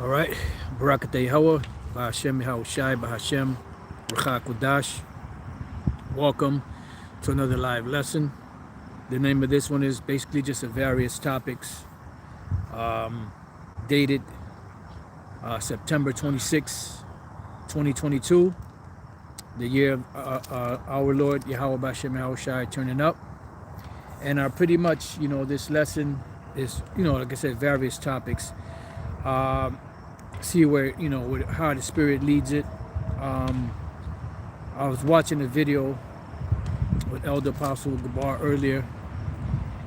All right. Barakatah Yahweh, Bahashem Yahushai, Bahashem, Rucha Kudash. Welcome to another live lesson. The name of this one is basically just a various topics dated September 26, 2022, the year of our Lord Yahweh Bahashem Yahushai turning up. And pretty much, this lesson is, like I said, various topics. See where, how the Spirit leads it. I was watching a video with Elder Apostle Gabar earlier,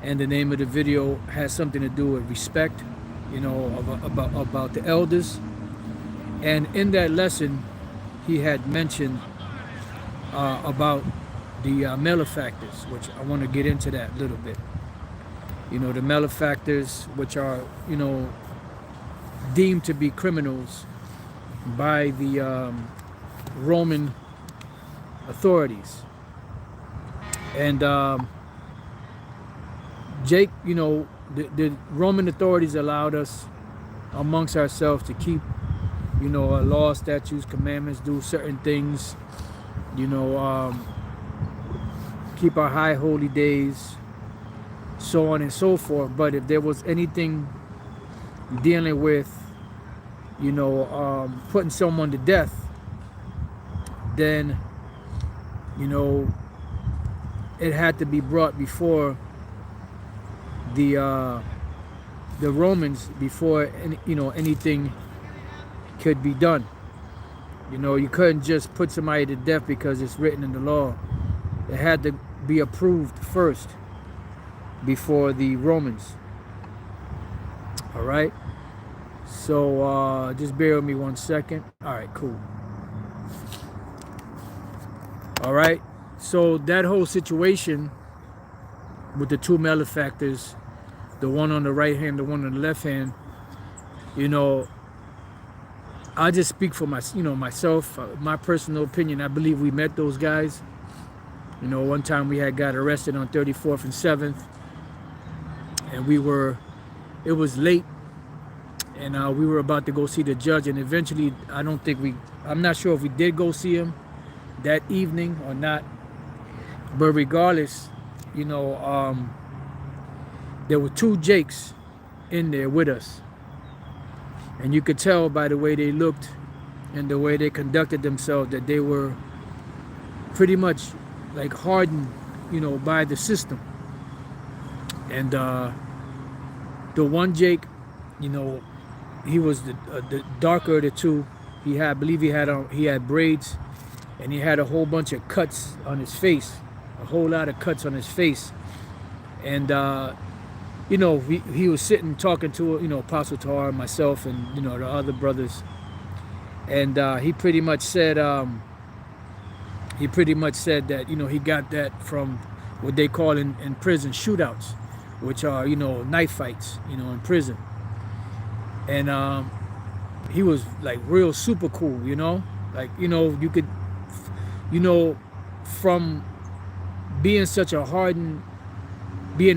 and the name of the video has something to do with respect, about the elders. And in that lesson, he had mentioned about the malefactors, which I want to get into that a little bit. The malefactors, which are, deemed to be criminals by the Roman authorities. And Jake, the Roman authorities allowed us amongst ourselves to keep, laws, statutes, commandments, do certain things, keep our high holy days, so on and so forth. But if there was anything dealing with, putting someone to death, then, it had to be brought before the Romans before anything could be done. You couldn't just put somebody to death because it's written in the law. It had to be approved first before the Romans. All right. So just bear with me 1 second. All right, cool. All right. So that whole situation with the two malefactors, the one on the right hand, the one on the left hand, I just speak for myself, my personal opinion. I believe we met those guys. One time we had got arrested on 34th and 7th, and it was late, and we were about to go see the judge, and eventually I'm not sure if we did go see him that evening or not, but regardless, there were two Jakes in there with us, and you could tell by the way they looked and the way they conducted themselves that they were pretty much like hardened, by the system. And the one Jake, he was the darker of the two. I believe he had braids, and he had a whole bunch of cuts on his face, a whole lot of cuts on his face. And he was sitting talking to Apostle Tahar and myself and the other brothers, and he pretty much said that he got that from what they call in prison shootouts, which are knife fights in prison. And he was like real super cool, like you could from being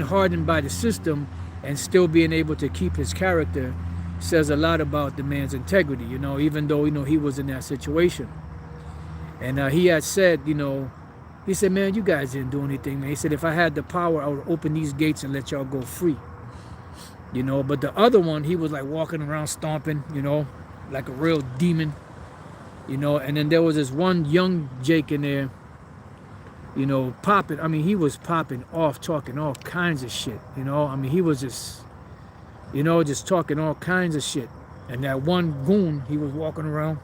hardened by the system and still being able to keep his character says a lot about the man's integrity, even though he was in that situation. And he had said, he said, man, you guys didn't do anything, man. He said, if I had the power, I would open these gates and let y'all go free. But the other one, he was like walking around stomping, like a real demon, and then there was this one young Jake in there, popping. I mean, he was popping off, talking all kinds of shit, he was just, just talking all kinds of shit. And that one goon, he was walking around,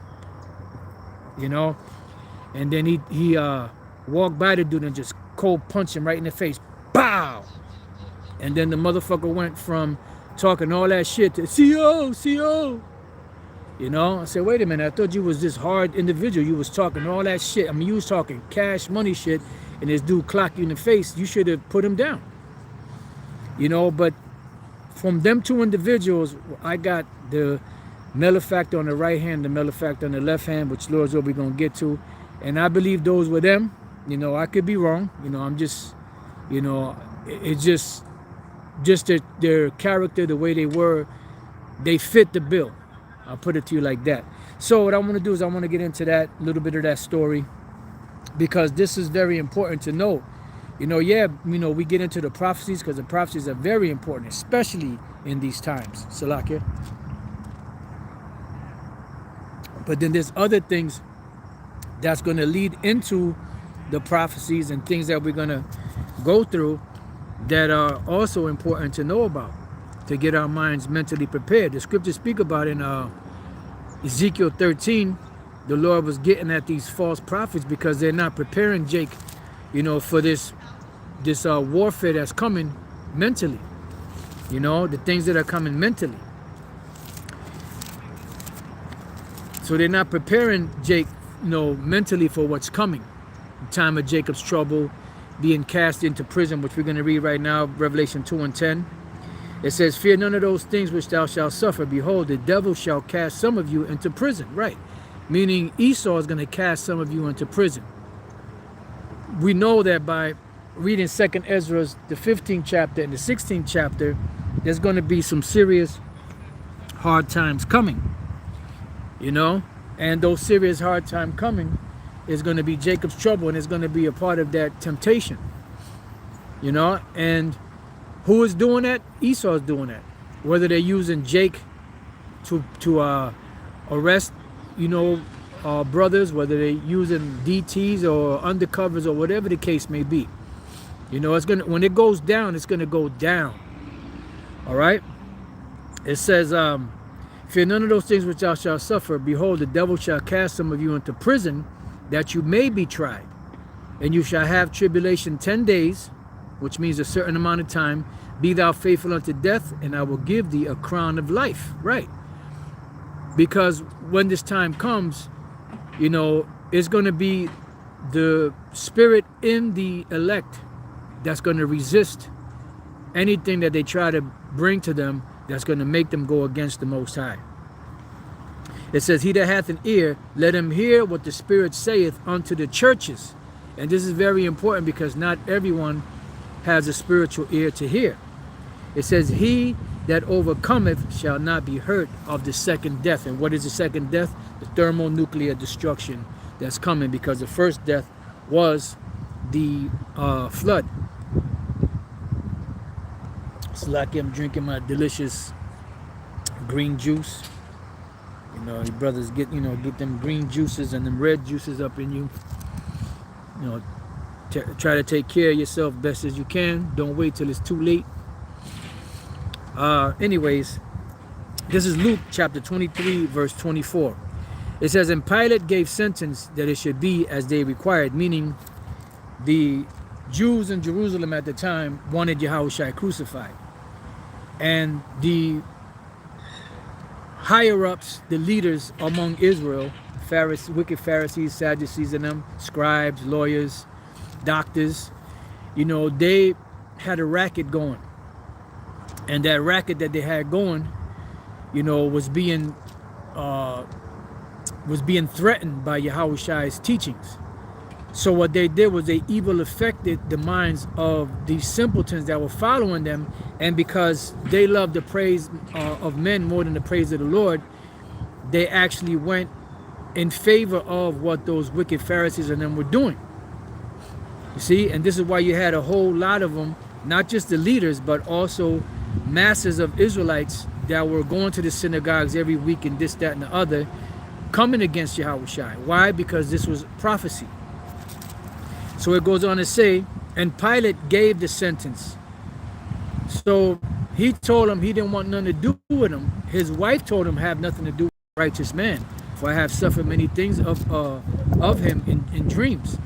and then he walked by the dude and just cold punched him right in the face. Bow! And then the motherfucker went from talking all that shit to CO. I said, wait a minute, I thought you was this hard individual. You was talking all that shit. I mean, you was talking cash money shit, and this dude clocked you in the face. You should have put him down. But from them two individuals, I got the malefactor on the right hand, the malefactor on the left hand, which Lord's will we're going to get to. And I believe those were them. I could be wrong. I'm just, it's just their character, the way they were, they fit the bill. I'll put it to you like that. So what I want to do is I want to get into that little bit of that story, because this is very important to know. We get into the prophecies because the prophecies are very important, especially in these times. Salakia. But then there's other things that's going to lead into the prophecies and things that we're going to go through that are also important to know about, to get our minds mentally prepared. The scriptures speak about in Ezekiel 13, the Lord was getting at these false prophets because they're not preparing Jake, for this warfare that's coming mentally, the things that are coming mentally. So they're not preparing Jake, mentally for what's coming. The time of Jacob's trouble, being cast into prison, which we're going to read right now, Revelation 2:10. It says, fear none of those things which thou shalt suffer. Behold, the devil shall cast some of you into prison. Right. Meaning Esau is going to cast some of you into prison. We know that by reading 2nd Ezra, the 15th chapter and the 16th chapter, there's going to be some serious hard times coming. And those serious hard time coming is going to be Jacob's trouble, and it's going to be a part of that temptation. And who is doing that? Esau is doing that. Whether they're using Jake to arrest, brothers, whether they're using DTs or undercovers or whatever the case may be. When it goes down, it's gonna go down. All right. It says, fear none of those things which thou shalt suffer. Behold, the devil shall cast some of you into prison, that you may be tried, and you shall have tribulation 10 days, which means a certain amount of time. Be thou faithful unto death, and I will give thee a crown of life. Right. Because when this time comes, it's going to be the spirit in the elect that's going to resist anything that they try to bring to them that's going to make them go against the Most High. It says, he that hath an ear, let him hear what the Spirit saith unto the churches. And this is very important because not everyone has a spiritual ear to hear. It says, he that overcometh shall not be hurt of the second death. And what is the second death? The thermonuclear destruction that's coming, because the first death was the flood. It's like I'm drinking my delicious green juice. You brothers get them green juices and them red juices up in you. Try to take care of yourself best as you can. Don't wait till it's too late. Anyways, this is Luke chapter 23, verse 24. It says, and Pilate gave sentence that it should be as they required, meaning the Jews in Jerusalem at the time wanted Yahushua crucified. And the higher-ups, the leaders among Israel, wicked Pharisees, Sadducees and them, scribes, lawyers, doctors, they had a racket going. And that racket that they had going, was being threatened by Yahushua's teachings. So what they did was they evil affected the minds of these simpletons that were following them, and because they loved the praise of men more than the praise of the Lord, they actually went in favor of what those wicked Pharisees and them were doing. You see, and this is why you had a whole lot of them, not just the leaders, but also masses of Israelites that were going to the synagogues every week and this, that, and the other, coming against Yahushua. Why? Because this was prophecy. So it goes on to say, and Pilate gave the sentence. So he told him he didn't want nothing to do with him. His wife told him, have nothing to do with a righteous man, for I have suffered many things of him in dreams.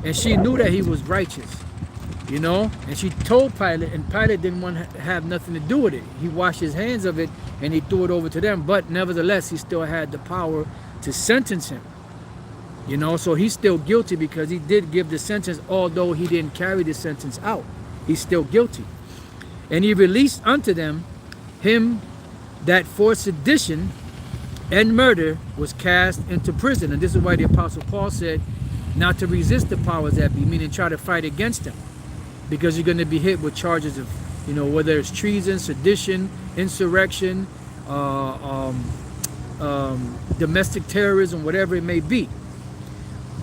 And she knew that he was righteous, and she told Pilate, and Pilate didn't want to have nothing to do with it. He washed his hands of it and he threw it over to them, but nevertheless he still had the power to sentence him. So he's still guilty because he did give the sentence, although he didn't carry the sentence out. He's still guilty. And he released unto them him that for sedition and murder was cast into prison. And this is why the Apostle Paul said not to resist the powers that be, meaning try to fight against them, because you're going to be hit with charges of, whether it's treason, sedition, insurrection, domestic terrorism, whatever it may be,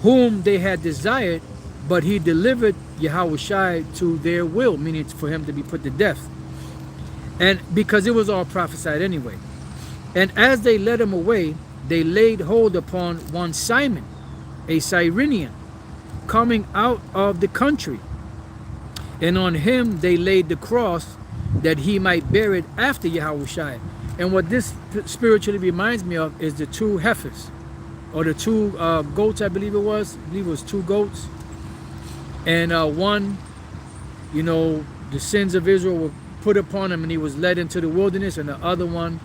whom they had desired, but he delivered Yahushua to their will, meaning for him to be put to death. And because it was all prophesied anyway. And as they led him away, they laid hold upon one Simon, a Cyrenian, coming out of the country. And on him they laid the cross, that he might bear it after Yahushua. And what this spiritually reminds me of is the two heifers, or the two goats, I believe it was. I believe it was two goats. And one, you know, the sins of Israel were put upon him and he was led into the wilderness. And the other one,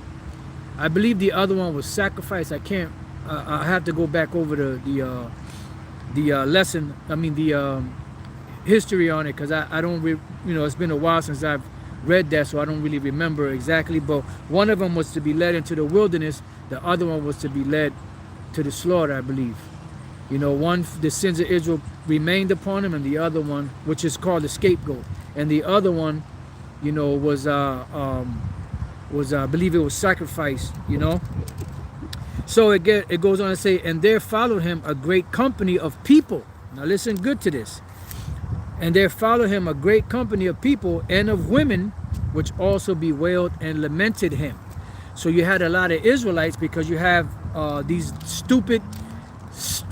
I believe the other one was sacrificed. I can't, I have to go back over the lesson, I mean the history on it, because I don't, you know, it's been a while since I've read that, so I don't really remember exactly. But one of them was to be led into the wilderness. The other one was to be led to the slaughter, I believe. You know, one, the sins of Israel remained upon him, and the other one, which is called the scapegoat, and the other one, you know, was I believe it was sacrificed, you know. So it goes on to say, and there followed him a great company of people. Now listen good to this. And there followed him a great company of people and of women, which also bewailed and lamented him. So you had a lot of Israelites, because you have these stupid, these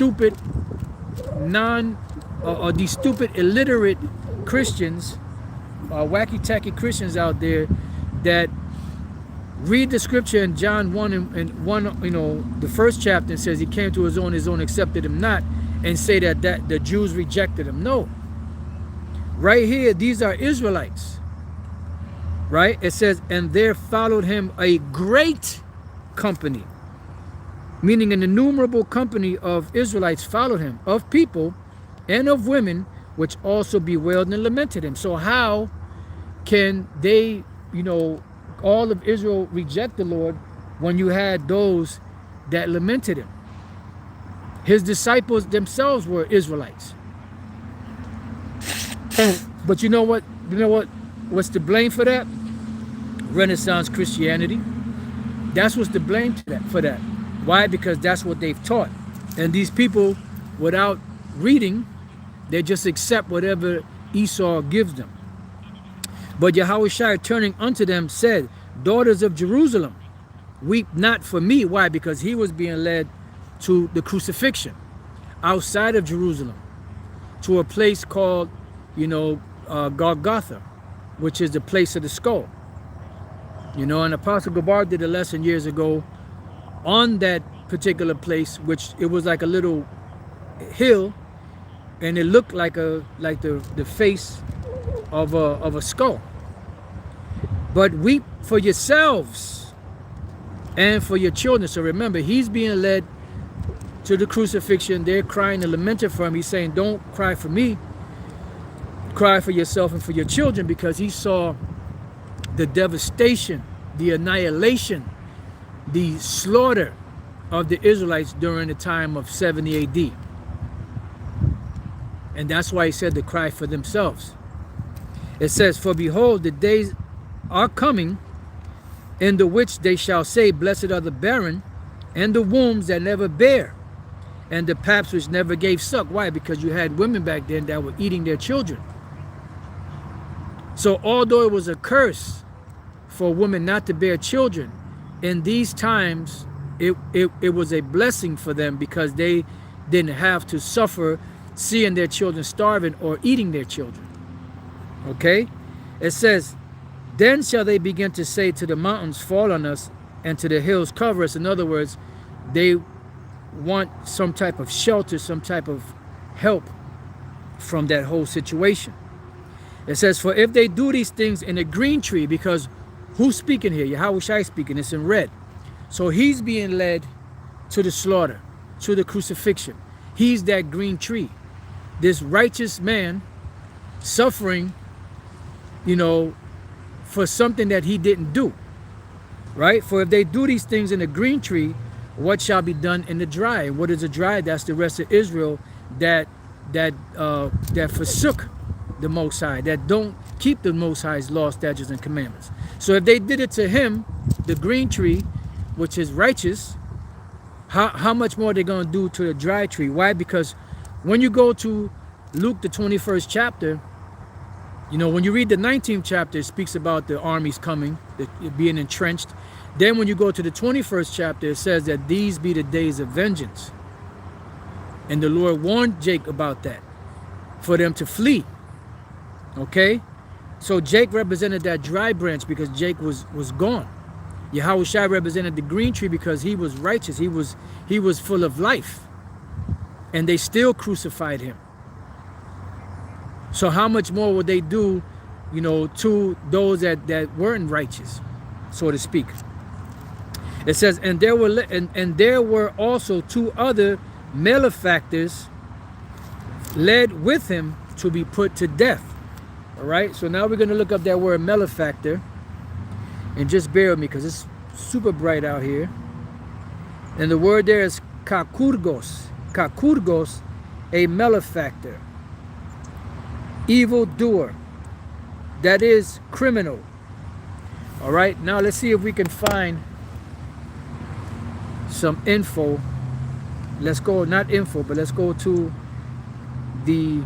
stupid illiterate Christians, wacky-tacky Christians out there that read the scripture in John 1 and 1, you know, the first chapter, and says he came to his own accepted him not, and say that the Jews rejected him. No. Right here, these are Israelites. Right? It says, and there followed him a great company, meaning an innumerable company of Israelites followed him, of people and of women, which also bewailed and lamented him. So how can they, you know, all of Israel reject the Lord when you had those that lamented him? His disciples themselves were Israelites. But you know what? You know what? What's to blame for that? Renaissance Christianity. That's what's to blame for that. Why? Because that's what they've taught. And these people, without reading, they just accept whatever Esau gives them. But Yahushua, turning unto them, said, daughters of Jerusalem, weep not for me. Why? Because he was being led to the crucifixion outside of Jerusalem, to a place called, you know, Golgotha, which is the place of the skull. You know, and Apostle Gabar did a lesson years ago on that particular place, which it was like a little hill, and it looked like the face of a skull. But weep for yourselves and for your children. So remember, he's being led to the crucifixion. They're crying and lamenting for him. He's saying, don't cry for me, cry for yourself and for your children, because he saw the devastation, the annihilation, the slaughter of the Israelites during the time of 70 AD. And that's why he said to cry for themselves. It says, for behold, the days are coming in the which they shall say, blessed are the barren, and the wombs that never bear, and the paps which never gave suck. Why? Because you had women back then that were eating their children. So although it was a curse for women not to bear children, in these times it was a blessing for them, because they didn't have to suffer seeing their children starving or eating their children. Okay? It says, then shall they begin to say to the mountains, fall on us, and to the hills, cover us. In other words, they want some type of shelter, some type of help from that whole situation. It says, for if they do these things in a green tree, because who's speaking here? Yahushua speaking. It's in red. So he's being led to the slaughter, to the crucifixion. He's that green tree. This righteous man suffering, you know, for something that he didn't do. Right? For if they do these things in a green tree, what shall be done in the dry? And what is the dry? That's the rest of Israel that forsook the Most High, that don't keep the Most High's law, statutes, and commandments. So if they did it to him, the green tree, which is righteous, How much more are they going to do to the dry tree? Why? Because when you go to Luke, the 21st chapter, you know, when you read the 19th chapter, it speaks about the armies coming, being entrenched. Then when you go to the 21st chapter, it says that these be the days of vengeance. And the Lord warned Jake about that, for them to flee. Okay? So Jake represented that dry branch because Jake was gone. Yahushua represented the green tree because he was righteous. He was full of life. And they still crucified him. So how much more would they do, you know, to those that weren't righteous, so to speak? It says, and there were also 2 other malefactors led with him to be put to death. All right, so now we're going to look up that word malefactor, and just bear with me because it's super bright out here. And the word there is kakurgos. Kakurgos, a malefactor, evil doer, that is criminal. All right, now let's see if we can find some info. Let's go, not info, but let's go to the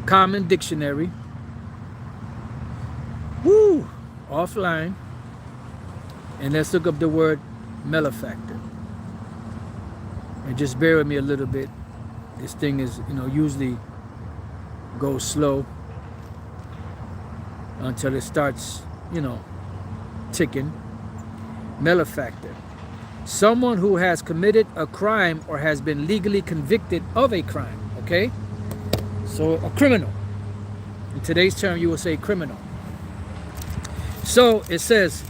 Common Dictionary. Woo! Offline. And let's look up the word malefactor. And just bear with me a little bit. This thing is, you know, usually goes slow until it starts, you know, ticking. Malefactor. Someone who has committed a crime or has been legally convicted of a crime. Okay? So a criminal. In today's term, you will say criminal. So it says,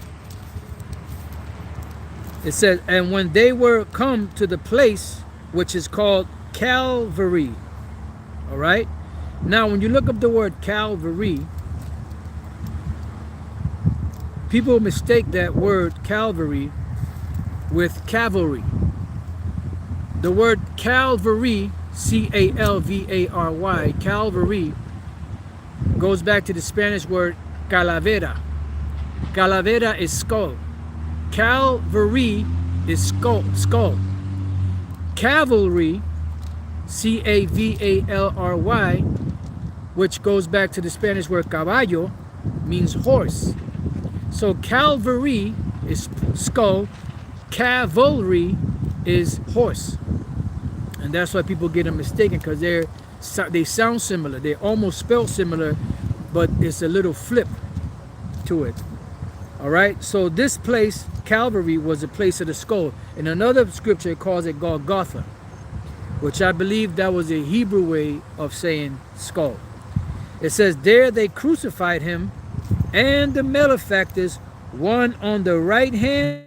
and when they were come to the place which is called Calvary. All right? Now, when you look up the word Calvary, people mistake that word Calvary with cavalry. The word Calvary, C-A-L-V-A-R-Y, Calvary, goes back to the Spanish word calavera. Calavera is skull. Calvary is skull. Cavalry, C-A-V-A-L-R-Y, which goes back to the Spanish word caballo, means horse. So Calvary is skull, cavalry is horse. And that's why people get them mistaken, because they sound similar. They almost spell similar, but it's a little flip to it. All right, so this place, Calvary, was a place of the skull. In another scripture, it calls it Golgotha, which I believe that was a Hebrew way of saying skull. It says, there they crucified him and the malefactors, one on the right hand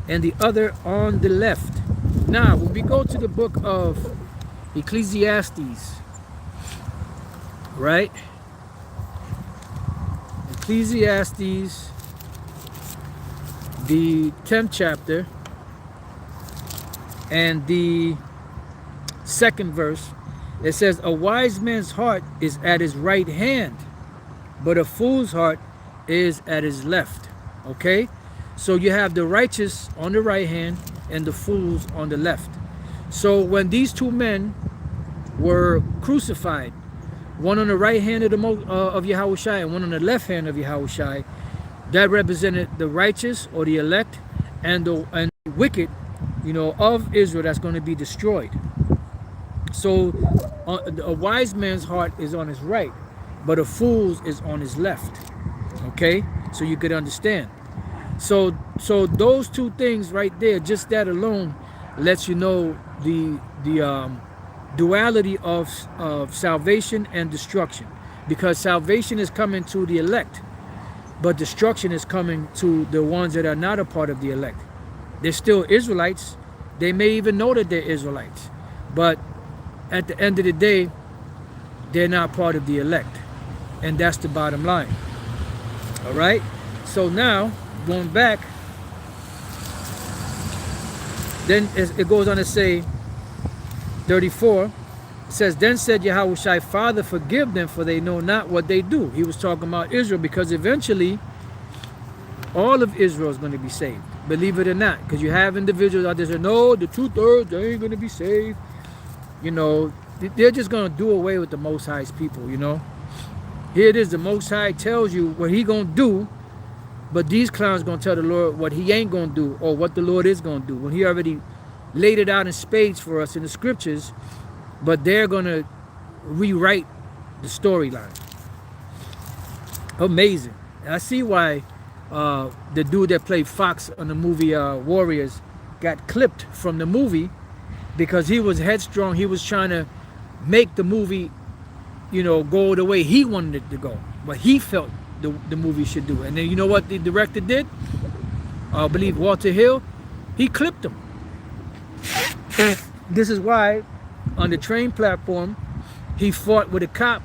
and the other on the left. Now, when we go to the book of Ecclesiastes, right? Ecclesiastes, the 10th chapter and the 2nd verse, it says, a wise man's heart is at his right hand, but a fool's heart is at his left. Okay? So you have the righteous on the right hand and the fools on the left. So when these 2 men were crucified, one on the right hand of Yahushua and one on the left hand of Yahushua, that represented the righteous or the elect and the wicked, you know, of Israel that's going to be destroyed. So a wise man's heart is on his right, but a fool's is on his left. Okay, so you could understand. So those 2 things right there, just that alone, lets you know the duality of salvation and destruction. Because salvation is coming to the elect, but destruction is coming to the ones that are not a part of the elect. They're still Israelites. They may even know that they're Israelites, but at the end of the day, they're not part of the elect. And that's the bottom line. All right? So now, going back, then it goes on to say, 34, it says, then said Yahushua, Father, forgive them, for they know not what they do. He was talking about Israel, because eventually All of Israel is going to be saved, believe it or not, because you have individuals out there saying, no, the 2/3, they ain't going to be saved. You know, they're just going to do away with the Most High's people, you know. Here it is, the Most High tells you what he going to do, but these clowns going to tell the Lord what he ain't going to do, or what the Lord is going to do, when he already laid it out in spades for us in the scriptures, but they're going to rewrite the storyline. Amazing. I see why the dude that played Fox on the movie Warriors got clipped from the movie, because he was headstrong. He was trying to make the movie, you know, go the way he wanted it to go, what he felt the movie should do. And then you know what the director did? I believe Walter Hill, he clipped him. This is why on the train platform he fought with a cop,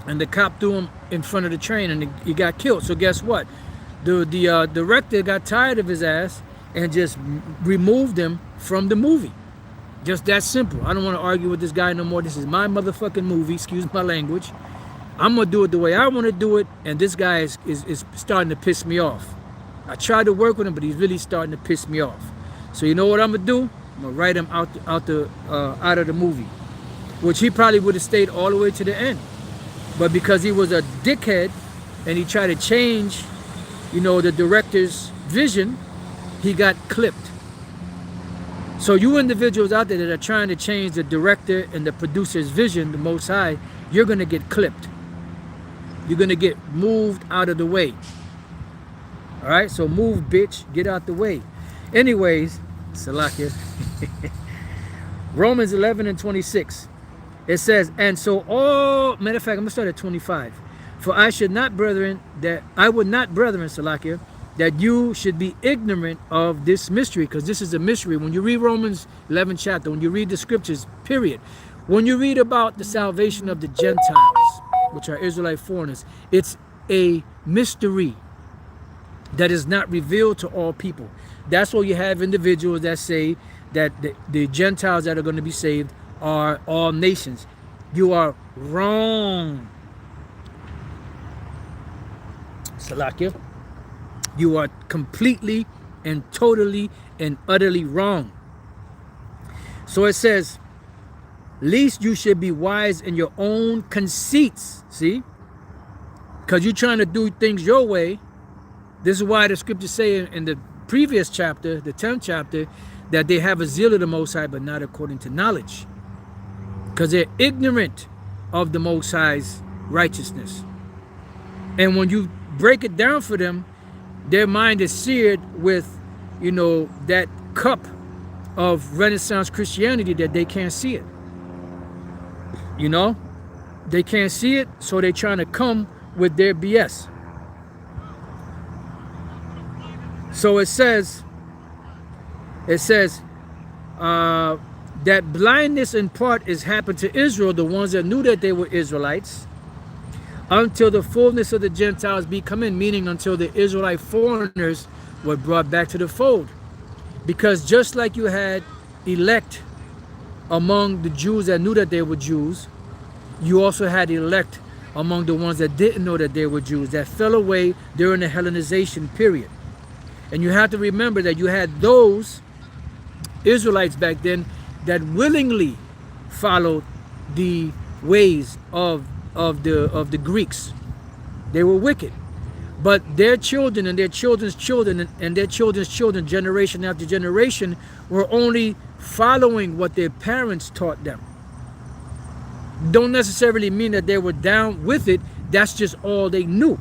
and the cop threw him in front of the train, and he got killed. So guess what? The director got tired of his ass and just removed him from the movie. Just that simple. I don't want to argue with this guy no more. This is my motherfucking movie. Excuse my language. I'm going to do it the way I want to do it, and this guy is starting to piss me off. I tried to work with him, but he's really starting to piss me off. So you know what I'm going to do? I'm going to write him out of the movie, which he probably would have stayed all the way to the end. But because he was a dickhead and he tried to change, you know, the director's vision, he got clipped. So you individuals out there that are trying to change the director and the producer's vision, the Most High, you're going to get clipped. You're going to get moved out of the way. All right, so move, bitch. Get out the way. Anyways, Salakia. Romans 11:26. It says, and so all, matter of fact, I'm going to start at 25. For I would not, brethren, Salakia, that you should be ignorant of this mystery, because this is a mystery. When you read Romans 11 chapter, when you read the scriptures, period, when you read about the salvation of the Gentiles, which are Israelite foreigners, it's a mystery that is not revealed to all people. That's why you have individuals that say that the Gentiles that are going to be saved are all nations. You are wrong. Salakia. You are completely and totally and utterly wrong. So it says, least you should be wise in your own conceits. See? Because you're trying to do things your way. This is why the scriptures say in the previous chapter, the 10th chapter, that they have a zeal of the Most High, but not according to knowledge. Because they're ignorant of the Most High's righteousness. And when you break it down for them, their mind is seared with, you know, that cup of Renaissance Christianity that they can't see it. You know? They can't see it, so they're trying to come with their BS. So it says, that blindness in part is happened to Israel, the ones that knew that they were Israelites, until the fullness of the Gentiles be come in, meaning until the Israelite foreigners were brought back to the fold. Because just like you had elect among the Jews that knew that they were Jews, you also had elect among the ones that didn't know that they were Jews, that fell away during the Hellenization period. And you have to remember that you had those Israelites back then that willingly followed the ways of the Greeks. They were wicked. But their children and their children's children and their children's children, generation after generation, were only following what their parents taught them. Don't necessarily mean that they were down with it. That's just all they knew.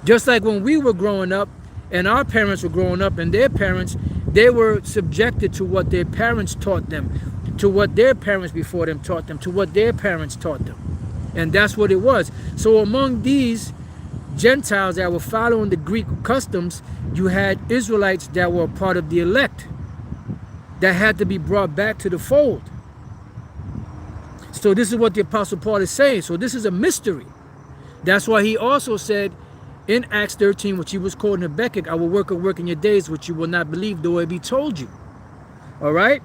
Just like when we were growing up and our parents were growing up and their parents, they were subjected to what their parents taught them, to what their parents before them taught them, to what their parents taught them. And that's what it was. So among these Gentiles that were following the Greek customs, you had Israelites that were part of the elect that had to be brought back to the fold. So this is what the Apostle Paul is saying. So this is a mystery. That's why he also said in Acts 13, which he was quoting Habakkuk, I will work a work in your days, which you will not believe, though it be told you. All right?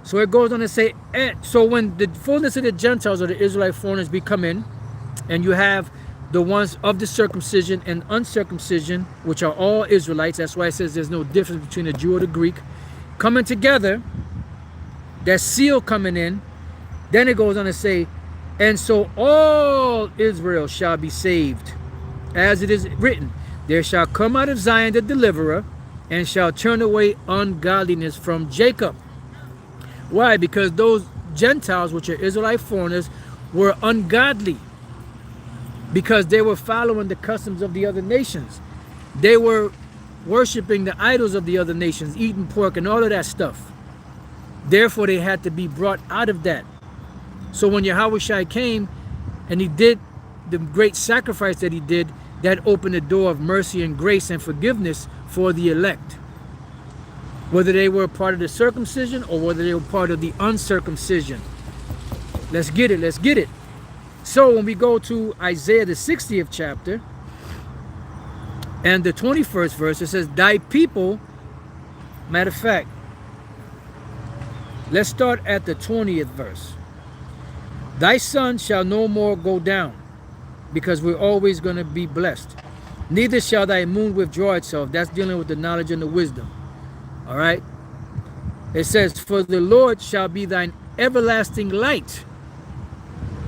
So it goes on to say, so when the fullness of the Gentiles or the Israelite foreigners be come in, and you have the ones of the circumcision and uncircumcision, which are all Israelites. That's why it says there's no difference between the Jew or the Greek, coming together, that seal coming in. Then it goes on to say, and so all Israel shall be saved, as it is written, there shall come out of Zion the deliverer, and shall turn away ungodliness from Jacob. Why? Because those Gentiles, which are Israelite foreigners, were ungodly, because they were following the customs of the other nations. They were worshiping the idols of the other nations, eating pork and all of that stuff. Therefore, they had to be brought out of that. So when Yahushua came and he did the great sacrifice that he did, that opened the door of mercy and grace and forgiveness for the elect. Whether they were part of the circumcision or whether they were part of the uncircumcision. Let's get it, let's get it. So when we go to Isaiah the 60th chapter and the 21st verse, it says, thy people, matter of fact, let's start at the 20th verse. Thy sun shall no more go down, because we're always going to be blessed. Neither shall thy moon withdraw itself. That's dealing with the knowledge and the wisdom. All right. It says, for the Lord shall be thine everlasting light.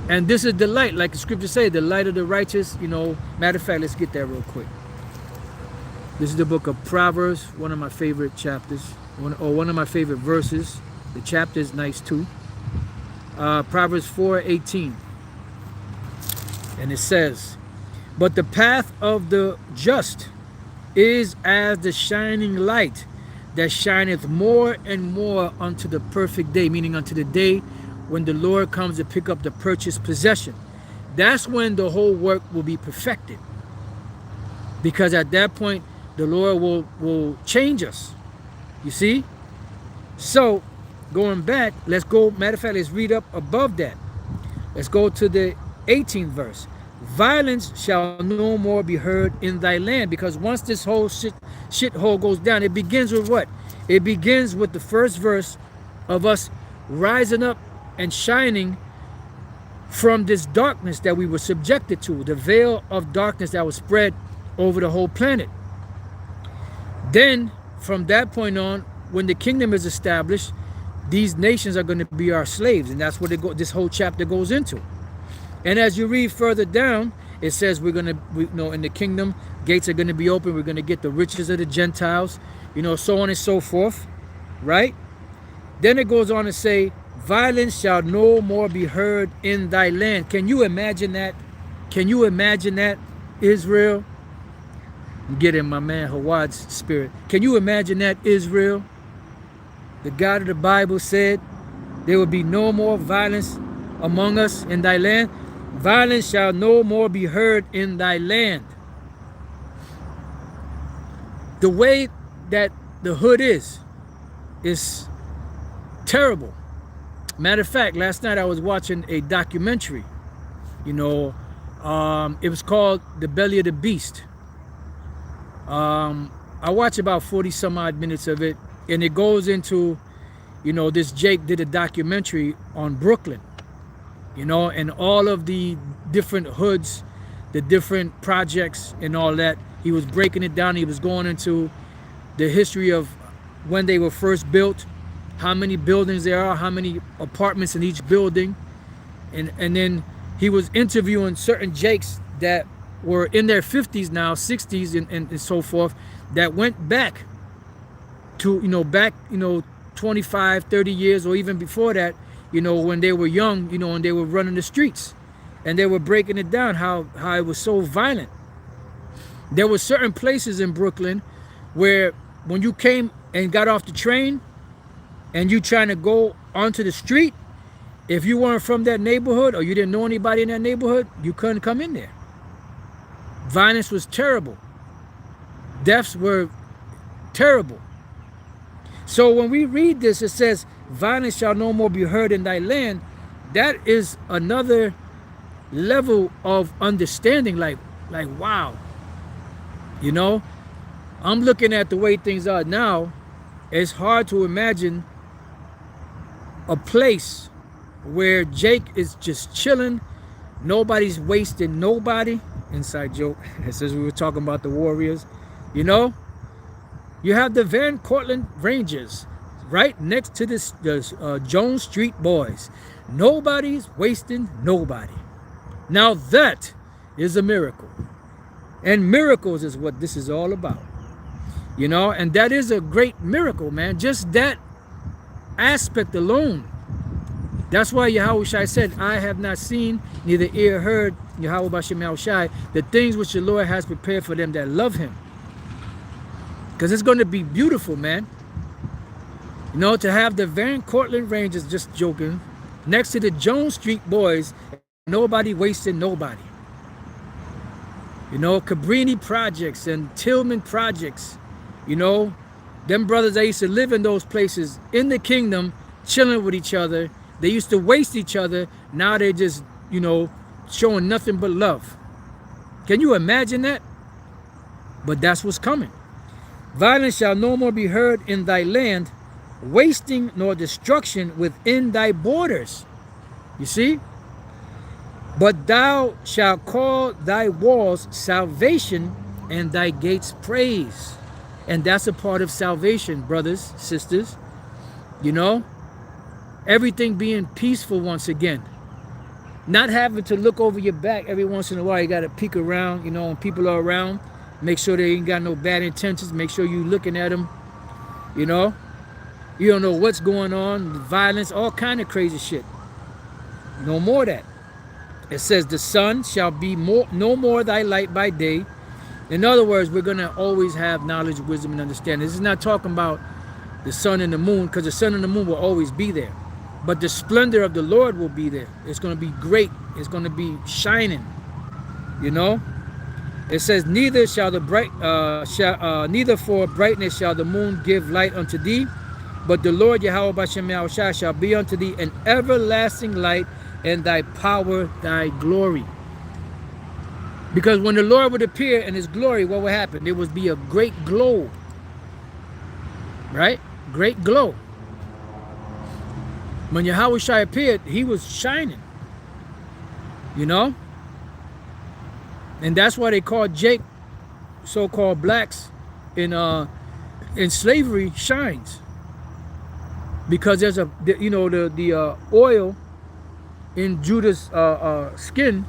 And this is the light, like the scripture say, the light of the righteous. You know, matter of fact, let's get that real quick. This is the book of Proverbs, one of my favorite chapters, one of my favorite verses. The chapter is nice too. Proverbs 4:18. And it says, but the path of the just is as the shining light that shineth more and more unto the perfect day, meaning unto the day when the Lord comes to pick up the purchased possession. That's when the whole work will be perfected. Because at that point, the Lord will change us. You see? So, going back, let's go, matter of fact, let's read up above that. Let's go to the 18th verse. Violence shall no more be heard in thy land, because once this whole shithole goes down, it begins with what? It begins with the first verse of us rising up and shining from this darkness that we were subjected to, the veil of darkness that was spread over the whole planet. Then, from that point on, when the kingdom is established, these nations are going to be our slaves, and that's what this whole chapter goes into. And as you read further down, it says in the kingdom, gates are going to be open. We're going to get the riches of the Gentiles, so on and so forth, right? Then it goes on to say, violence shall no more be heard in thy land. Can you imagine that? Can you imagine that, Israel? I'm getting my man Hawad's spirit. Can you imagine that, Israel? The God of the Bible said there will be no more violence among us in thy land. Violence shall no more be heard in thy land. The way that the hood is terrible. Matter of fact, last night I was watching a documentary. It was called The Belly of the Beast. I watched about 40 some odd minutes of it, and it goes into, this Jake did a documentary on Brooklyn, and all of the different hoods, the different projects and all that. He was breaking it down. He was going into the history of when they were first built, how many buildings there are, how many apartments in each building. And then he was interviewing certain Jakes that were in their 50s now, 60s and so forth, that went back to, 25, 30 years or even before that, when they were young, and they were running the streets. And they were breaking it down, how it was so violent. There were certain places in Brooklyn where when you came and got off the train and you trying to go onto the street, if you weren't from that neighborhood or you didn't know anybody in that neighborhood, you couldn't come in there. Violence was terrible. Deaths were terrible. So when we read this, it says, violence shall no more be heard in thy land. That is another level of understanding, like wow. I'm looking at the way things are now. It's hard to imagine a place where Jake is just chilling, nobody's wasting nobody, inside joke. Since we were talking about the Warriors, you know, you have the Van Cortlandt Rangers right next to the Jones Street Boys. Nobody's wasting nobody. Now that is a miracle. And miracles is what this is all about. You know, and that is a great miracle, man. Just that aspect alone. That's why Yahushua said, I have not seen, neither ear heard, Yahweh Bashem Yahushai, the things which the Lord has prepared for them that love him. Because it's going to be beautiful, man. You know, to have the Van Cortlandt Rangers, just joking, next to the Jones Street Boys, nobody wasting nobody. You know, Cabrini Projects and Tillman Projects, you know, them brothers that used to live in those places in the kingdom, chilling with each other. They used to waste each other. Now they just, you know, showing nothing but love. Can you imagine that? But that's what's coming. Violence shall no more be heard in thy land, wasting nor destruction within thy borders. You see? But thou shalt call thy walls salvation and thy gates praise. And that's a part of salvation, brothers, sisters. You know? Everything being peaceful once again. Not having to look over your back every once in a while. You got to peek around, you know, when people are around. Make sure they ain't got no bad intentions. Make sure you looking at them, you know. You don't know what's going on. Violence, all kind of crazy shit. No more of that. It says the sun shall be no more thy light by day. In other words, we're going to always have knowledge, wisdom, and understanding. This is not talking about the sun and the moon, because the sun and the moon will always be there. But the splendor of the Lord will be there. It's going to be great. It's going to be shining. You know? It says, neither shall the neither for brightness shall the moon give light unto thee, but the Lord Yahweh Bashem Yahushua shall be unto thee an everlasting light, and thy power thy glory. Because when the Lord would appear in his glory, what would happen? There would be a great glow. Right? Great glow. When Yahushua appeared, he was shining. You know? And that's why they called Jake, so-called blacks in slavery, shines. Because there's a, you know, the oil in Judah's skin,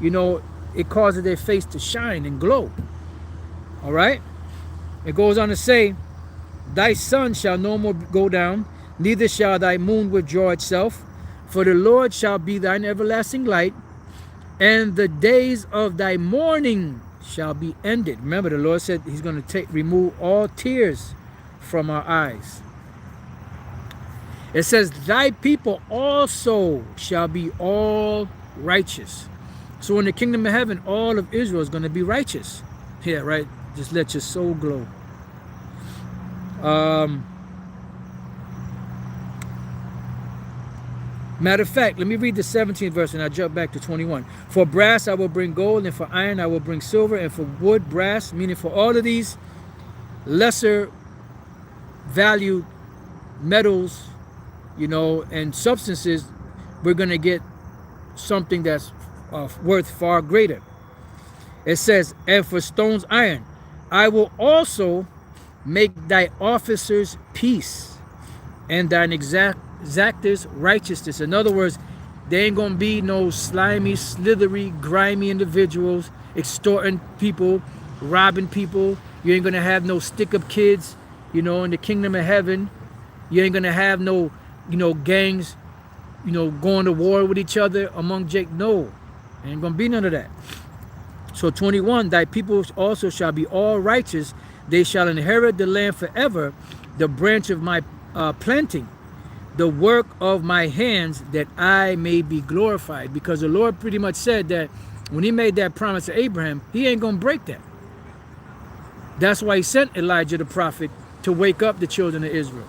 you know, it causes their face to shine and glow. All right? It goes on to say, thy sun shall no more go down, neither shall thy moon withdraw itself, for the Lord shall be thine everlasting light, and the days of thy mourning shall be ended. Remember, the Lord said he's going to remove all tears from our eyes. It says, thy people also shall be all righteous. So in the kingdom of heaven, all of Israel is going to be righteous. Yeah, right? Just let your soul glow. Matter of fact, let me read the 17th verse and I'll jump back to 21. For brass I will bring gold, and for iron I will bring silver, and for wood, brass, meaning for all of these lesser valued metals, you know, and substances, we're going to get something that's worth far greater. It says, and for stones, iron, I will also make thy officers peace, and thine exactors righteousness. In other words, there ain't gonna be no slimy, slithery, grimy individuals extorting people, robbing people. You ain't gonna have no stick-up kids, you know, in the kingdom of heaven. You ain't gonna have no, you know, gangs, you know, going to war with each other among Jake. No, ain't gonna be none of that. So 21, thy people also shall be all righteous. They shall inherit the land forever, the branch of my planting, the work of my hands, that I may be glorified. Because the Lord pretty much said that when he made that promise to Abraham, he ain't gonna break that. That's why he sent Elijah the prophet to wake up the children of Israel.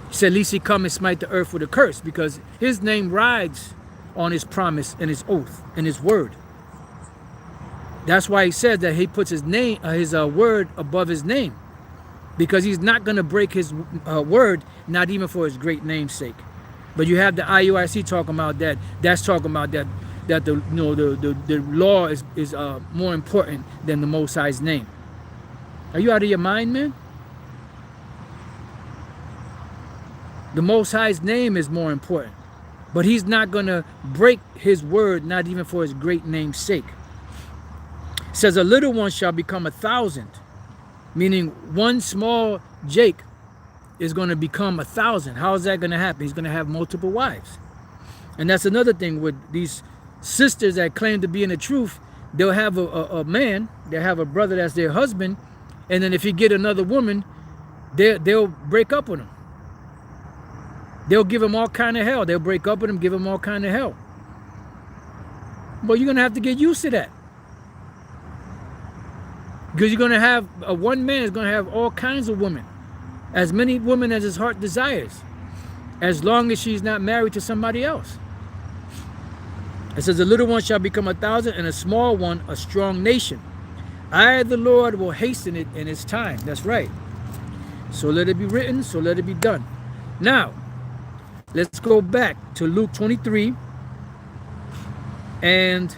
He said, at least he come and smite the earth with a curse, because his name rides on his promise and his oath and his word. That's why he said that he puts his name, his word above his name, because he's not going to break his word, not even for his great name's sake. But you have the IUIC talking about that. That's talking about that that the law is more important than the Most High's name. Are you out of your mind, man? The Most High's name is more important. But he's not going to break his word, not even for his great name's sake. It says, a little one shall become 1,000. Meaning one small Jake is going to become 1,000. How is that going to happen? He's going to have multiple wives. And that's another thing with these sisters that claim to be in the truth. They'll have a man, they'll have a brother that's their husband, and then if he get another woman, they'll break up with him. They'll give him all kind of hell. They'll break up with him, give him all kind of hell. Well, you're going to have to get used to that. Because you're going to have, one man is going to have all kinds of women. As many women as his heart desires. As long as she's not married to somebody else. It says, a little one shall become 1,000, and a small one a strong nation. I, the Lord, will hasten it in its time. That's right. So let it be written, so let it be done. Now, let's go back to Luke 23 and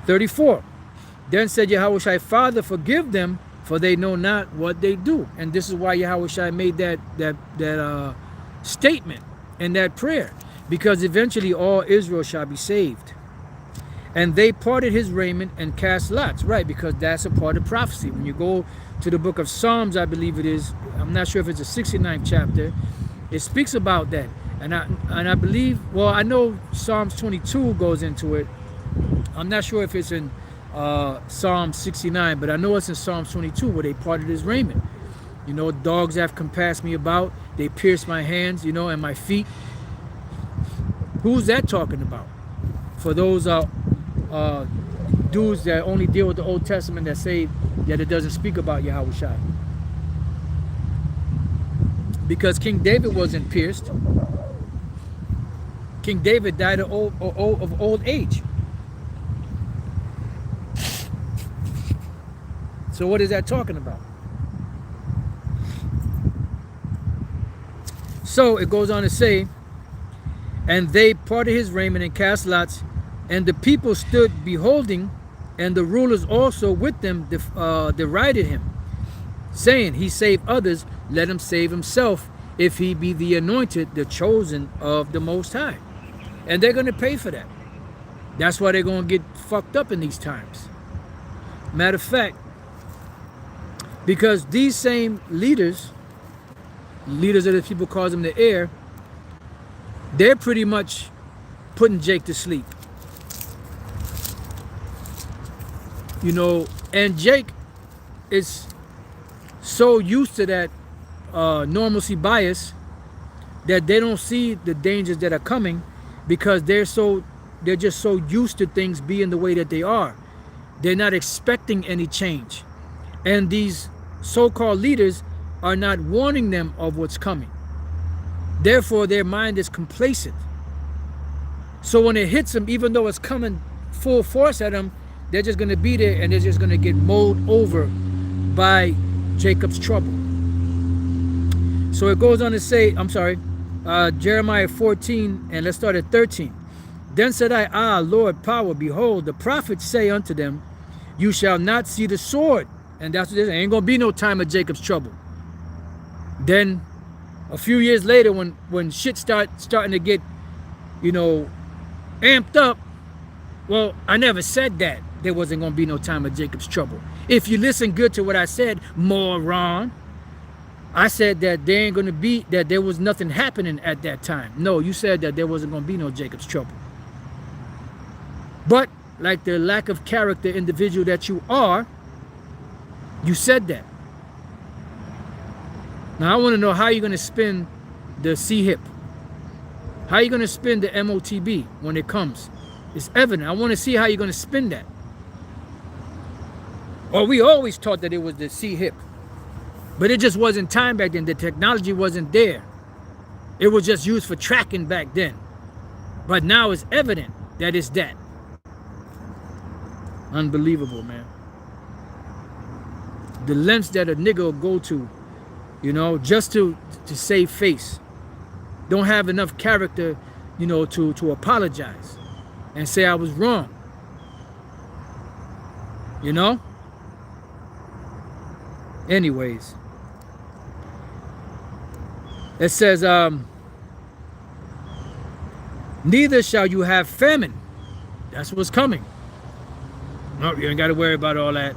34. Then said Yahushua, Father, forgive them, for they know not what they do. And this is why Yahushua made that statement and that prayer. Because eventually all Israel shall be saved. And they parted his raiment and cast lots. Right, because that's a part of prophecy. When you go to the book of Psalms, I believe it is, I'm not sure if it's the 69th chapter, it speaks about that. And I believe, well, I know Psalms 22 goes into it. I'm not sure if it's in Psalm 69, but I know it's in Psalms 22 where they parted his raiment. You know, dogs have compassed me about. They pierced my hands, you know, and my feet. Who's that talking about? For those dudes that only deal with the Old Testament that say that it doesn't speak about Yahushua. Because King David wasn't pierced. King David died of old age. So what is that talking about? So it goes on to say, and they parted his raiment and cast lots, and the people stood beholding, and the rulers also with them derided him, saying, he saved others, let him save himself, if he be the anointed, the chosen of the Most High. And they're going to pay for that. That's why they're going to get fucked up in these times. Matter of fact, because these same leaders of the people calls them the heir, they're pretty much putting Jake to sleep. You know, and Jake is so used to that normalcy bias that they don't see the dangers that are coming because they're just so used to things being the way that they are. They're not expecting any change. And these so-called leaders are not warning them of what's coming. Therefore, their mind is complacent. So when it hits them, even though it's coming full force at them, they're just going to be there and they're just going to get mowed over by Jacob's trouble. So it goes on to say, Jeremiah 14, and let's start at 13. Then said I, Lord, power, behold, the prophets say unto them, you shall not see the sword. And that's what it is. Ain't going to be no time of Jacob's trouble. Then a few years later, when shit starting to get, you know, amped up, well, I never said that there wasn't going to be no time of Jacob's trouble. If you listen good to what I said, moron, I said that there ain't going to be, that there was nothing happening at that time. No, you said that there wasn't going to be no Jacob's trouble. But like the lack of character individual that you are, you said that. Now, I want to know how you're going to spin the C-hip. How are you going to spin the MOTB when it comes? It's evident. I want to see how you're going to spin that. Or we always taught that it was the C-hip. But it just wasn't time back then. The technology wasn't there. It was just used for tracking back then. But now it's evident that it's that. Unbelievable, man. The lengths that a nigga will go to, you know, just to save face. Don't have enough character to apologize and say I was wrong. Anyways, it says, neither shall you have famine. That's what's coming. No, you ain't got to worry about all that.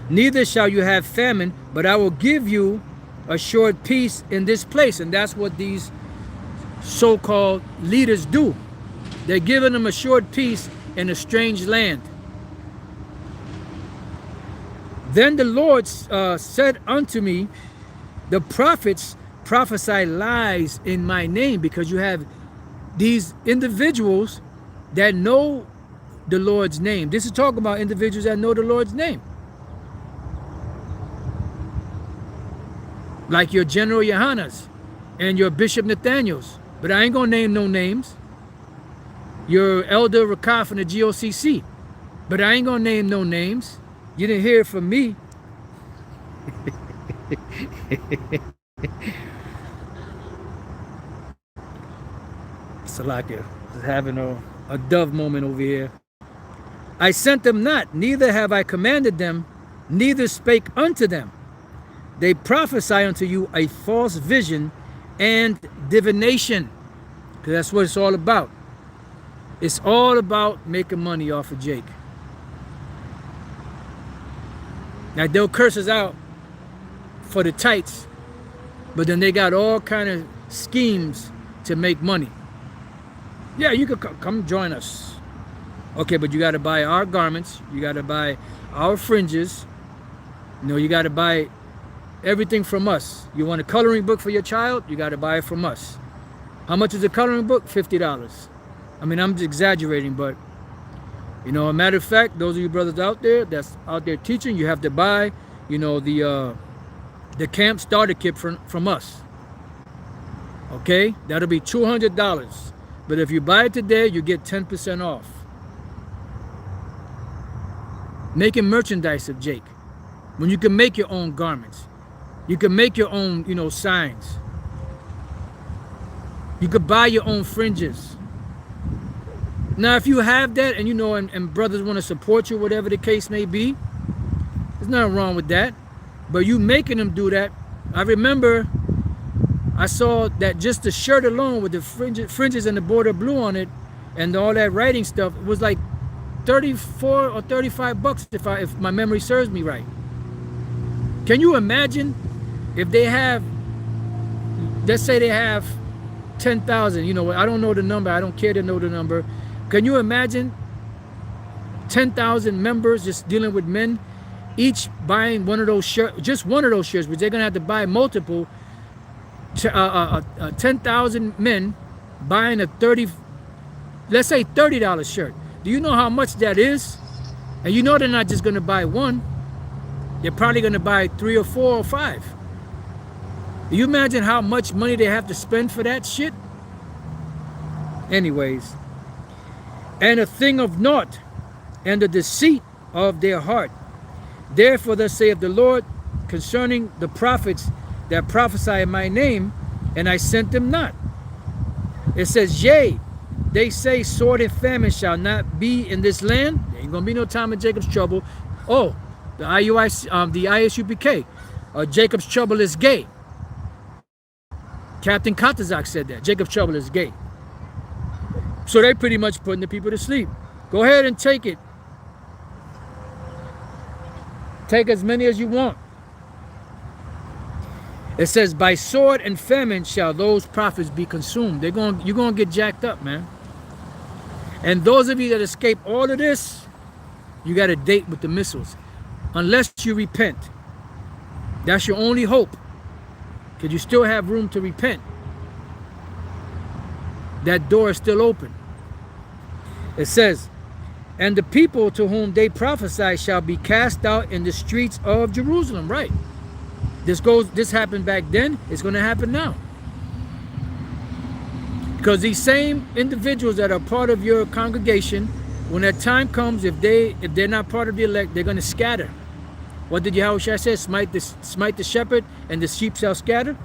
Neither shall you have famine, but I will give you a short peace in this place. And that's what these so-called leaders do. They're giving them a short peace in a strange land. Then the Lord said unto me, the prophets prophesy lies in my name, because you have these individuals that know the Lord's name. This is talking about individuals that know the Lord's name. Like your General Yohanas and your Bishop Nathaniels. But I ain't going to name no names. Your Elder Rakaf from the GOCC. But I ain't going to name no names. You didn't hear it from me. Salakia is having a dove moment over here. I sent them not, neither have I commanded them, neither spake unto them. They prophesy unto you a false vision and divination. Because that's what it's all about. It's all about making money off of Jake. Now they'll curse us out for the tights, but then they got all kind of schemes to make money. Yeah, you could come join us. Okay, but you got to buy our garments. You got to buy our fringes. You got to buy everything from us. You want a coloring book for your child? You got to buy it from us. How much is a coloring book? $50. I mean, I'm just exaggerating, but a matter of fact, those of you brothers out there that's out there teaching, you have to buy, the camp starter kit from us. Okay, that'll be $200. But if you buy it today, you get 10% off. Making merchandise of Jake. When you can make your own garments. You can make your own, signs. You could buy your own fringes. Now, if you have that and, and brothers want to support you, whatever the case may be, there's nothing wrong with that. But you making them do that. I remember I saw that just the shirt alone with the fringes and the border blue on it and all that writing stuff, it was like 34 or 35 bucks if my memory serves me right. Can you imagine if they have, let's say they have 10,000, I don't know the number, I don't care to know the number. Can you imagine 10,000 members just dealing with men, each buying one of those shirts, just one of those shirts, but they're gonna have to buy multiple. 10,000 men buying a let's say $30 shirt. Do you know how much that is? And they're not just gonna buy one. They're probably gonna buy 3 or 4 or 5. Do you imagine how much money they have to spend for that shit? Anyways, and a thing of naught, and the deceit of their heart. Therefore thus saith the Lord concerning the prophets that prophesy in my name, and I sent them not. It says, yea, they say sword and famine shall not be in this land. There ain't gonna be no time in Jacob's trouble. Oh, the ISUPK, Jacob's trouble is gay. Captain Katazak said that. Jacob's trouble is gay. So they pretty much putting the people to sleep. Go ahead and take it. Take as many as you want. It says, by sword and famine shall those prophets be consumed. You're going to get jacked up, man. And those of you that escape all of this, you got a date with the missiles. Unless you repent. That's your only hope. Because you still have room to repent. That door is still open. It says, and the people to whom they prophesy shall be cast out in the streets of Jerusalem. Right. This happened back then, it's going to happen now. Because these same individuals that are part of your congregation, when that time comes, if they're not part of the elect, they're going to scatter. What did Yahushua say? Smite the shepherd and the sheep shall scatter.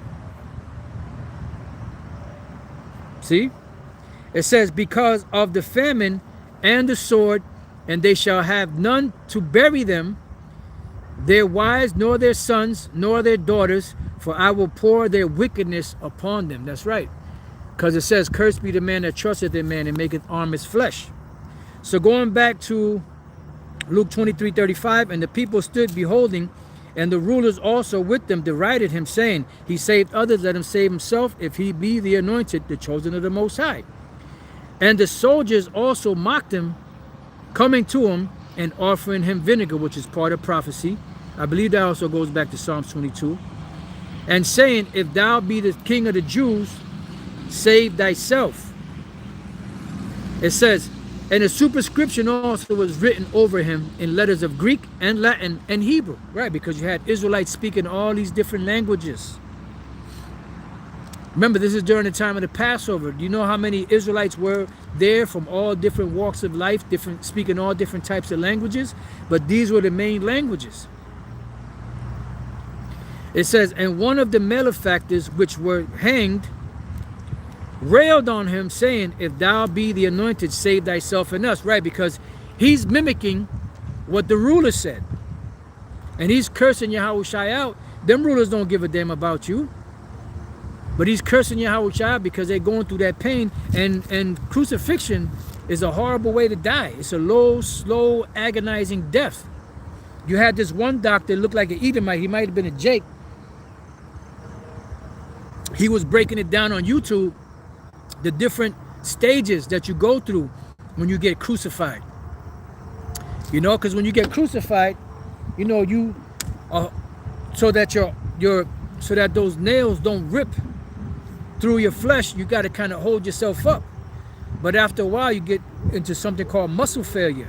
See? It says, because of the famine and the sword, and they shall have none to bury them, their wives, nor their sons, nor their daughters, for I will pour their wickedness upon them. That's right. Because it says, cursed be the man that trusteth in man and maketh arm his flesh. So going back to Luke 23:35, and the people stood beholding, and the rulers also with them derided him, saying, he saved others, let him save himself, if he be the anointed, the chosen of the Most High. And the soldiers also mocked him, coming to him and offering him vinegar, which is part of prophecy. I believe that also goes back to Psalms 22. And saying, if thou be the king of the Jews, save thyself. It says, and a superscription also was written over him in letters of Greek and Latin and Hebrew. Right, because you had Israelites speaking all these different languages. Remember, this is during the time of the Passover. Do you know how many Israelites were there from all different walks of life, speaking all different types of languages? But these were the main languages. It says, and one of the malefactors which were hanged railed on him, saying, if thou be the anointed, save thyself and us. Right, because he's mimicking what the ruler said. And he's cursing Yahushua out. Them rulers don't give a damn about you. But he's cursing Yahushua out because they're going through that pain. And crucifixion is a horrible way to die. It's a low, slow, agonizing death. You had this one doctor, looked like an Edomite. He might have been a Jake. He was breaking it down on YouTube, the different stages that you go through when you get crucified. You know, because when you get crucified, you know, you so that so that those nails don't rip through your flesh, you got to kind of hold yourself up. But after a while, you get into something called muscle failure,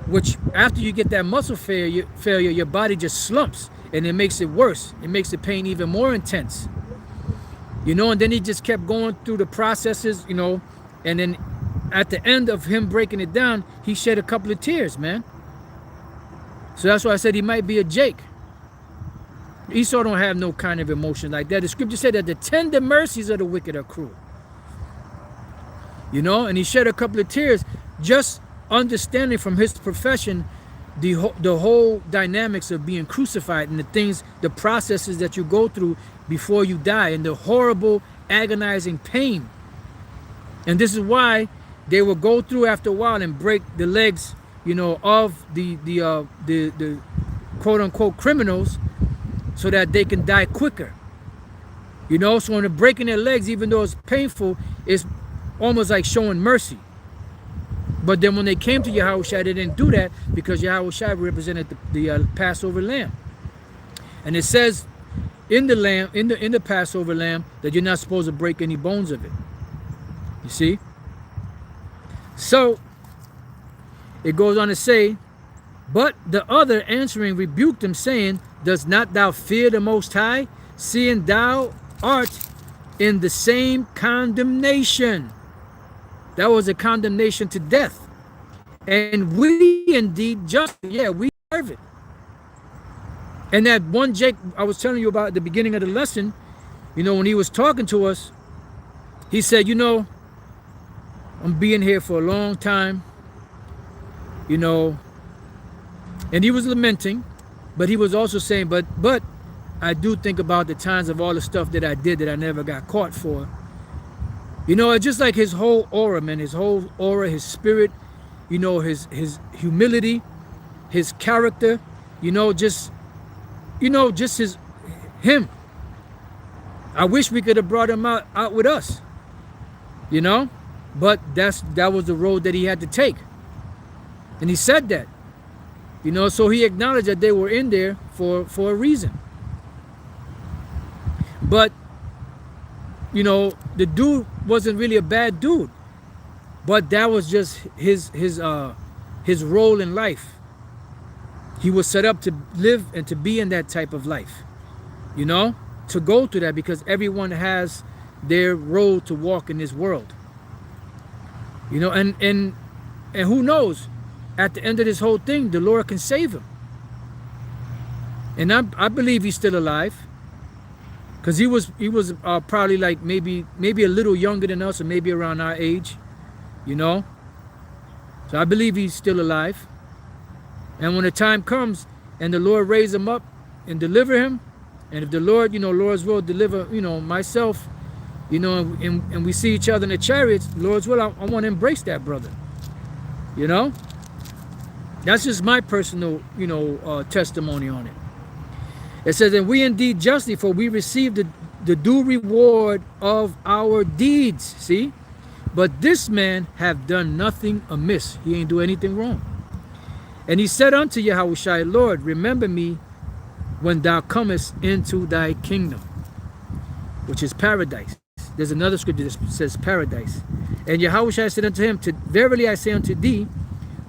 which after you get that muscle failure, your body just slumps, and it makes it worse. It makes the pain even more intense. You know, and then he just kept going through the processes, you know, and then at the end of him breaking it down, he shed a couple of tears, man. So that's why I said he might be a Jake. Esau don't have no kind of emotion like that. The scripture said that the tender mercies of the wicked are cruel. You know, and he shed a couple of tears, just understanding from his profession the whole dynamics of being crucified and the things, the processes that you go through before you die, and the horrible, agonizing pain. And this is why they will go through after a while and break the legs, you know, of the quote unquote criminals, so that they can die quicker. You know, so when they're breaking their legs, even though it's painful, it's almost like showing mercy. But then when they came to Yahushua, they didn't do that, because Yahushua represented the Passover lamb. And it says in the lamb, in the Passover lamb, that you're not supposed to break any bones of it. You see? So it goes on to say, but the other answering rebuked him, saying, does not thou fear the Most High, seeing thou art in the same condemnation? That was a condemnation to death. And we indeed justly, yeah, we deserve it. And that one Jake I was telling you about at the beginning of the lesson, you know, when he was talking to us, he said, you know, I'm being here for a long time, you know, and he was lamenting, but he was also saying, but I do think about the times of all the stuff that I did that I never got caught for. You know, it's just like his whole aura, man, his whole aura, his spirit, you know, his humility, his character, you know, just him. I wish we could have brought him out with us, you know, but that was the road that he had to take. And he said that, you know, so he acknowledged that they were in there for a reason. But, you know, the dude wasn't really a bad dude, but that was just his role in life. He was set up to live and to be in that type of life, you know, to go through that, because everyone has their role to walk in this world, you know, and who knows, at the end of this whole thing, the Lord can save him. And I believe he's still alive, because he was probably like maybe a little younger than us, or maybe around our age, you know. So I believe he's still alive. And when the time comes and the Lord raise him up and deliver him, and if the Lord, Lord's will deliver, myself, and we see each other in the chariots, Lord's will, I want to embrace that brother. That's just my personal, testimony on it. It says, and we indeed justly, for we receive the due reward of our deeds. See? But this man have done nothing amiss. He ain't do anything wrong. And he said unto Yahushua, Lord, remember me when thou comest into thy kingdom, which is paradise. There's another scripture that says paradise. And Yahushua said unto him, verily I say unto thee,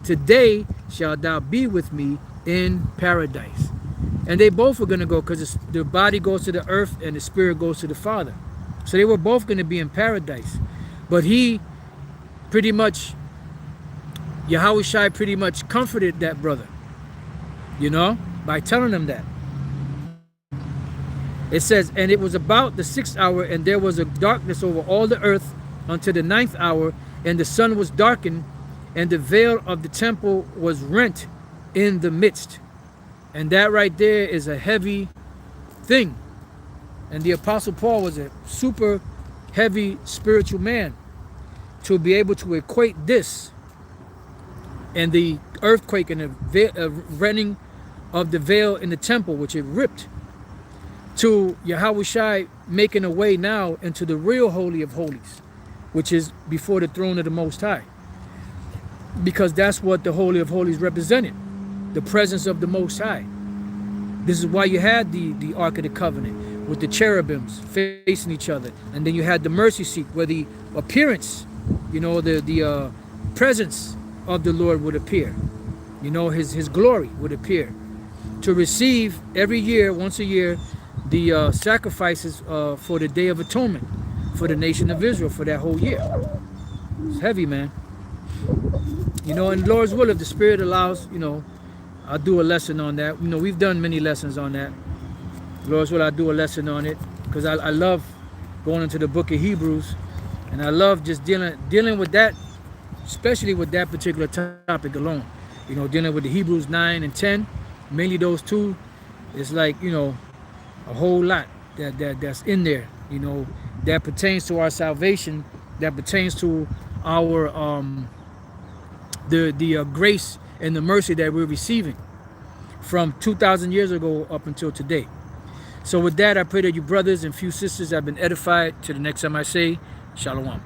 today shalt thou be with me in paradise. And they both were going to go, because the body goes to the earth and the spirit goes to the Father. So they were both going to be in paradise. But he pretty much, Yahushua pretty much comforted that brother, by telling him that. It says, and it was about the 6th hour, and there was a darkness over all the earth until the 9th hour, and the sun was darkened, and the veil of the temple was rent in the midst. And that right there is a heavy thing. And the Apostle Paul was a super heavy spiritual man to be able to equate this and the earthquake and the rending of the veil in the temple, which it ripped, to Yahushua making a way now into the real Holy of Holies, which is before the throne of the Most High. Because that's what the Holy of Holies represented, the presence of the Most High. This is why you had the Ark of the Covenant with the cherubims facing each other. And then you had the mercy seat where the appearance, the presence of the Lord would appear. His glory would appear. To receive every year, once a year, the sacrifices for the Day of Atonement for the nation of Israel for that whole year. It's heavy, man. And Lord's will, if the Spirit allows, I'll do a lesson on that. We've done many lessons on that. Lord's will, I'll do a lesson on it, because I love going into the book of Hebrews, and I love just dealing with that, especially with that particular topic alone. Dealing with the Hebrews 9 and 10, mainly those two. It's like, a whole lot that's in there, that pertains to our salvation, that pertains to our the grace and the mercy that we're receiving from 2,000 years ago up until today. So with that, I pray that you brothers and few sisters have been edified. Till the next time I say, Shalom.